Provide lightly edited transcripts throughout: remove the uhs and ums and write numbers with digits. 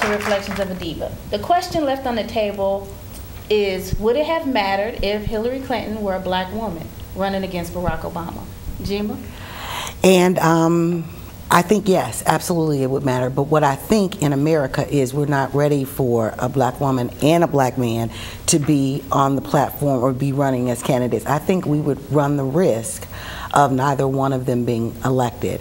to Reflections of a Diva. The question left on the table is, would it have mattered if Hillary Clinton were a black woman running against Barack Obama? Jima? And I think, yes, absolutely it would matter. But what I think in America is we're not ready for a black woman and a black man to be on the platform or be running as candidates. I think we would run the risk of neither one of them being elected.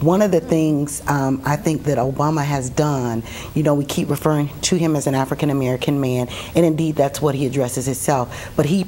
One of the things I think that Obama has done, you know, we keep referring to him as an African American man, and indeed that's what he addresses himself, but he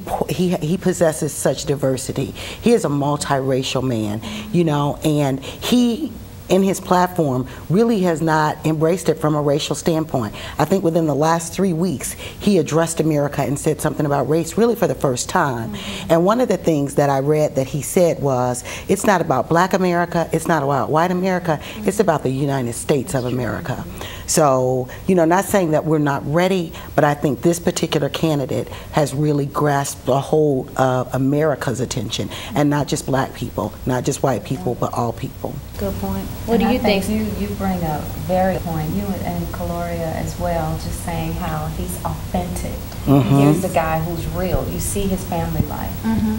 possesses such diversity. He is a multiracial man, you know, and he in his platform really has not embraced it from a racial standpoint. I think within the last 3 weeks he addressed America and said something about race really for the first time. And one of the things that I read that he said was, it's not about black America, it's not about white America, it's about the United States of America. So, you know, not saying that we're not ready, but I think this particular candidate has really grasped a hold of America's attention, and not just black people, not just white people, but all people. Good point. What do you think? You bring a very good point. You and Caloria as well, just saying how he's authentic. Here's the guy who's real. You see his family life.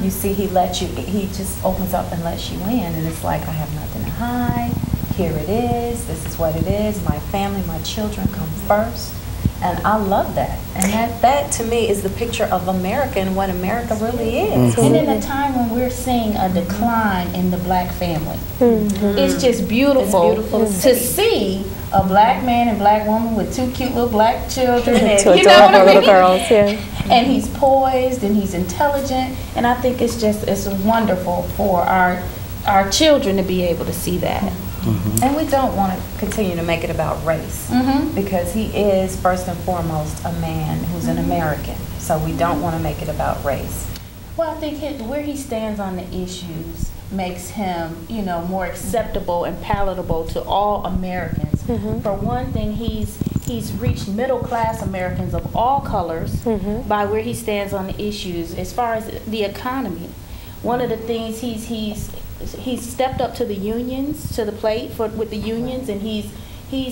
You see he just opens up and lets you in, and it's like, I have nothing to hide. Here it is. This is what it is. My family, my children come first. And I love that. And that to me is the picture of America and what America really is. And in a time when we're seeing a decline in the black family, it's just beautiful, to see a black man and black woman with 2 cute little black children. And, Two adorable little girls, yeah. And he's poised and he's intelligent. And I think it's wonderful for our children to be able to see that. And we don't want to continue to make it about race, because he is first and foremost a man who's an American. So we don't want to make it about race. Well, I think where he stands on the issues makes him, you know, more acceptable and palatable to all Americans. For one thing, he's reached middle class Americans of all colors by where he stands on the issues as far as the economy. One of the things he's stepped up to the unions, to the plate with the unions, and he's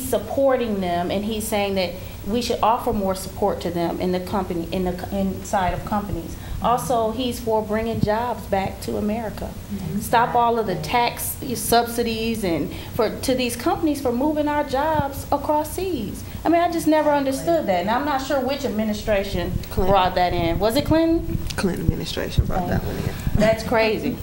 supporting them, and he's saying that we should offer more support to them in the company, inside of companies. Also, he's for bringing jobs back to America. Stop all of the tax subsidies and to these companies for moving our jobs across seas. I mean, I just never understood that, and I'm not sure which administration brought that in. Was it Clinton? Clinton administration brought that one in. That's crazy.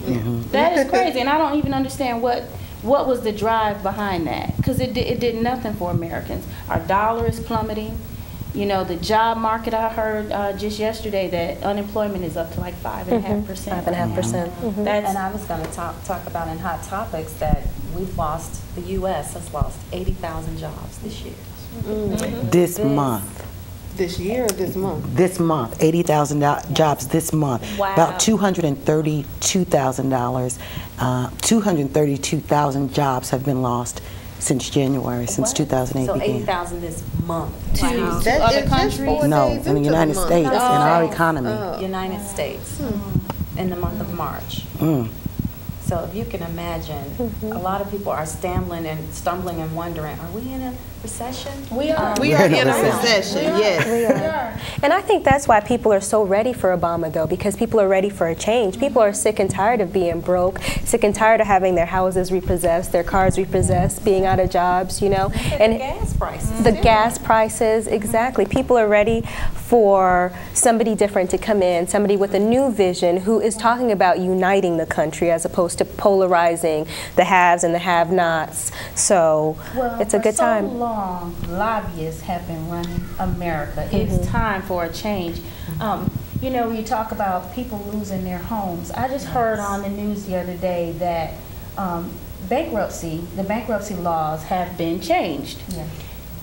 That is crazy, and I don't even understand what was the drive behind that, because it did nothing for Americans. Our dollar is plummeting. You know, the job market, I heard just yesterday that unemployment is up to like 5.5%. 5.5%. And I was going to talk about in Hot Topics that we've lost, the U.S. has lost 80,000 jobs this year. This month. This year or this month? This month, 80,000 jobs this month. Wow. About $232,000 jobs have been lost since January, since 2008 so began. 80,000 this month. To other countries? No, in the United States, in our economy. United States, in the month of March. So if you can imagine, a lot of people are stumbling and wondering, are we in a recession? We are. We are in a recession, yes. We are. And I think that's why people are so ready for Obama, though, because people are ready for a change. People are sick and tired of being broke, sick and tired of having their houses repossessed, their cars repossessed, being out of jobs, you know. And the gas prices. The gas prices, exactly. People are ready for somebody different to come in, somebody with a new vision who is talking about uniting the country as opposed to polarizing the haves and the have-nots. So it's a good time. For so long, lobbyists have been running America. It's time for a change. You know, you talk about people losing their homes. I just heard on the news the other day that the bankruptcy laws have been changed.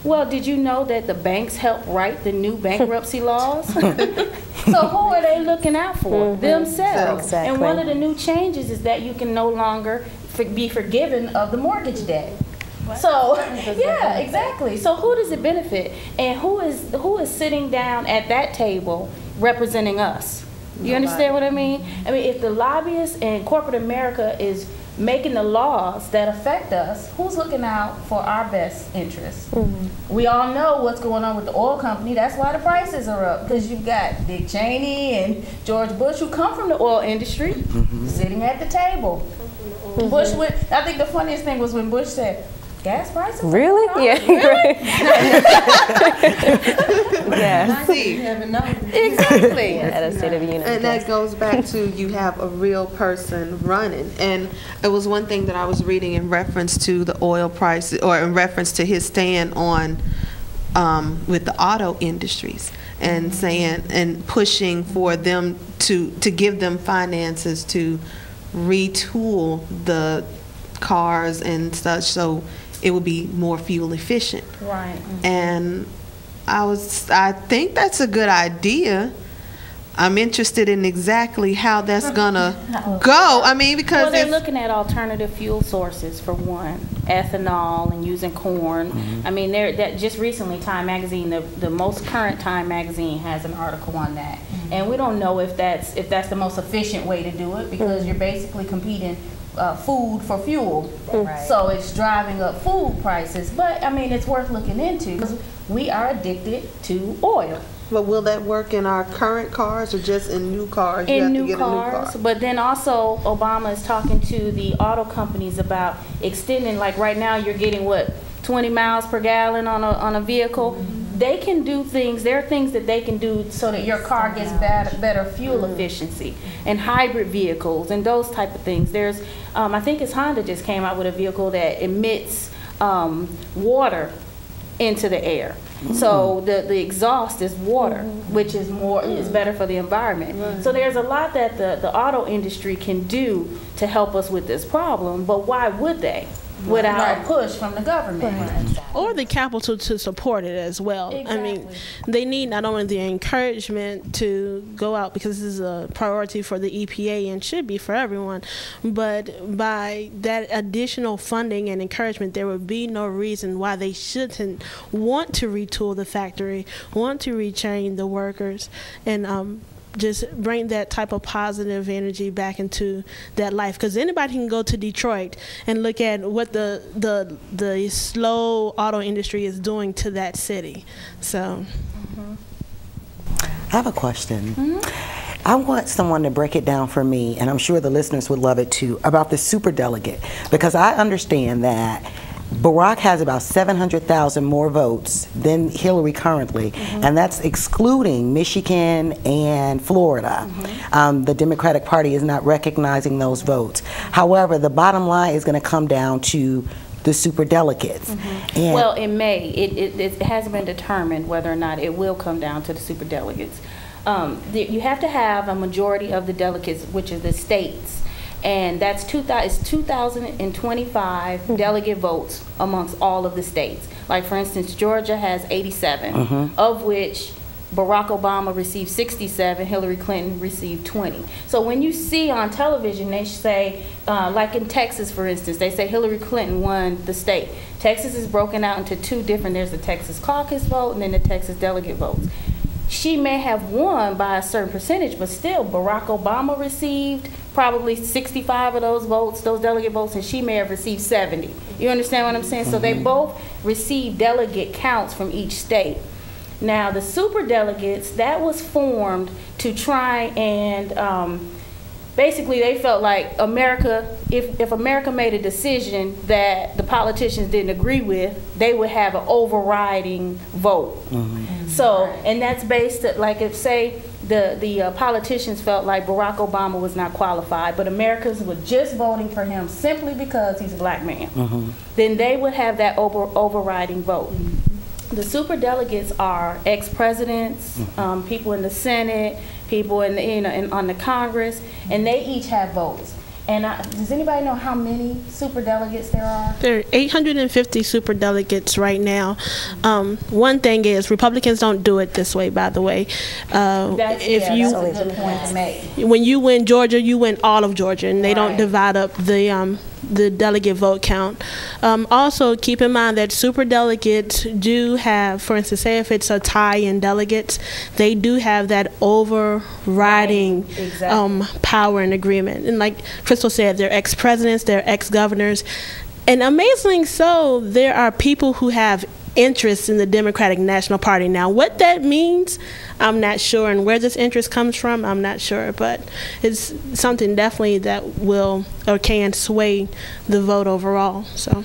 Well, did you know that the banks help write the new bankruptcy laws? So who are they looking out for? Themselves. Exactly. And one of the new changes is that you can no longer be forgiven of the mortgage debt. So, yeah, exactly. So who does it benefit? And who is sitting down at that table representing us? You understand what I mean? I mean, if the lobbyists and corporate America is making the laws that affect us, who's looking out for our best interests? We all know what's going on with the oil company. That's why the prices are up, because you've got Dick Cheney and George Bush, who come from the oil industry, sitting at the table. Bush would, I think the funniest thing was when Bush said, gas prices? Really? Yeah. Really? Yeah. Exactly. At a State of the Union. And that goes back to you have a real person running. And it was one thing that I was reading in reference to the oil prices, or in reference to his stand on with the auto industries, and saying and pushing for them to give them finances to retool the cars and such, so it would be more fuel efficient. Right. And I think that's a good idea. I'm interested in exactly how that's gonna go. I mean, because well, they're looking at alternative fuel sources for one, ethanol and using corn. I mean, that just recently, Time Magazine, the most current Time Magazine has an article on that, and we don't know if that's the most efficient way to do it, because you're basically competing food for fuel. Right. So it's driving up food prices. But I mean, it's worth looking into, because we are addicted to oil. But will that work in our current cars, or just in new cars? In new cars, but then also Obama is talking to the auto companies about extending, like right now you're getting what, 20 miles per gallon on a vehicle. They can do things, there are things that they can do so that your car gets better fuel efficiency, and hybrid vehicles and those type of things. There's, I think it's Honda just came out with a vehicle that emits water into the air. So the exhaust is water, which is is better for the environment. So there's a lot that the auto industry can do to help us with this problem, but why would they without a push from the government? Or the capital to support it as well. Exactly. I mean, they need not only the encouragement to go out, because this is a priority for the EPA and should be for everyone, but by that additional funding and encouragement, there would be no reason why they shouldn't want to retool the factory, want to retrain the workers, and just bring that type of positive energy back into that life. Because anybody can go to Detroit and look at what the slow auto industry is doing to that city. So I have a question. I want someone to break it down for me, and I'm sure the listeners would love it too, about the superdelegate, because I understand that Barack has about 700,000 more votes than Hillary currently, and that's excluding Michigan and Florida. The Democratic Party is not recognizing those votes. However, the bottom line is going to come down to the superdelegates. And Well, it may. It hasn't been determined whether or not it will come down to the superdelegates. You have to have a majority of the delegates, which are the states. And that's 2,025 delegate votes amongst all of the states. Like, for instance, Georgia has 87, of which Barack Obama received 67, Hillary Clinton received 20. So when you see on television, they say, like in Texas, for instance, they say Hillary Clinton won the state. Texas is broken out into two different, there's the Texas caucus vote and then the Texas delegate votes. She may have won by a certain percentage, but still Barack Obama received probably 65 of those votes, those delegate votes, and she may have received 70. You understand what I'm saying? So they both receive delegate counts from each state. Now the superdelegates, that was formed to try and basically they felt like America, if America made a decision that the politicians didn't agree with, they would have an overriding vote. So, and that's based, like if say the politicians felt like Barack Obama was not qualified, but Americans were just voting for him simply because he's a black man, then they would have that overriding vote. The superdelegates are ex-presidents, people in the Senate, people in on the Congress, and they each have votes. And does anybody know how many superdelegates there are? there are 850 superdelegates right now. One thing is, Republicans don't do it this way, by the way. That's a good point to make. When you win Georgia, you win all of Georgia, and they don't divide up the the delegate vote count. Also, keep in mind that superdelegates do have, for instance, say if it's a tie in delegates, they do have that overriding power and agreement. And like Crystal said, they're ex-presidents, they're ex-governors. And amazingly so, there are people who have interest in the Democratic National Party. Now, what that means, I'm not sure, and where this interest comes from, I'm not sure, but it's something definitely that will or can sway the vote overall. So.